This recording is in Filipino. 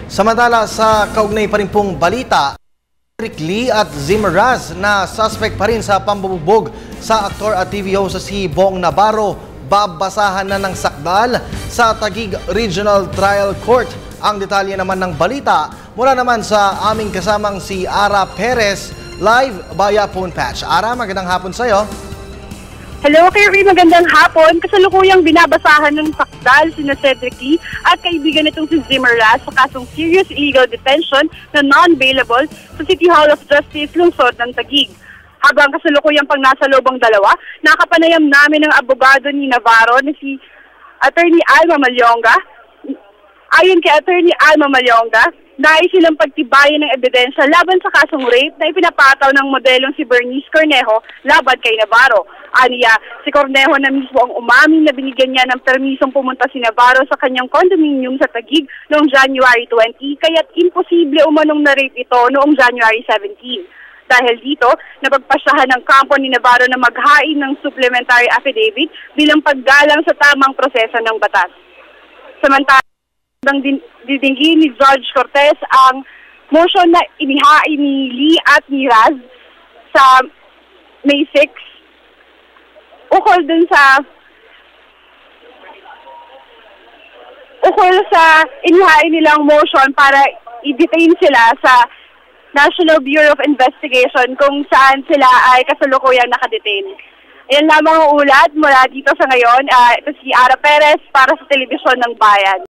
Samantala sa kaugnay pa rin pong balita, Rick Lee at Zimmer Raz na suspect pa rin sa pambubugbog sa aktor at TV host si Bong Navarro, babasahan na ng sakdal sa Taguig Regional Trial Court. Ang detalye naman ng balita mula naman sa aming kasamang si Ara Perez, live via phone patch. Ara, magandang hapon sa iyo. Hello, Kerry. Magandang hapon. Kasalukuyang binabasahan ng sakdal si Cedric Lee at kaibigan nitong si Zimmer Raz sa kasong serious illegal detention na non-bailable sa City Hall of Justice, lungsod ng Taguig. Habang kasalukuyang pang nasa loob ang dalawa, nakapanayam namin ng abogado ni Navarro na si Attorney Alma Malyonga. Ayon kay Attorney Alma Malyonga, nais silang pagtibayan ng ebidensya laban sa kasong rape na ipinapataw ng modelong si Bernice Cornejo laban kay Navarro. Aniya, si Cornejo na mismo ang umamin na binigyan niya ng permisong pumunta si Navarro sa kanyang condominium sa Taguig noong January 20, kaya't imposible umanong na-rape ito noong January 17. Dahil dito, napagpasyahan ng kampo ni Navarro na maghain ng supplementary affidavit bilang paggalang sa tamang proseso ng batas. Samantala, didinggin ni Judge Cortez ang motion na inihain ni Lee at ni Raz sa May 6 ukol sa inihain nilang motion para i-detain sila sa National Bureau of Investigation kung saan sila ay kasalukuyang nakadetain. Ayan lamang ang ulat mula dito sa ngayon. Ito si Ara Perez para sa Telebisyon ng Bayan.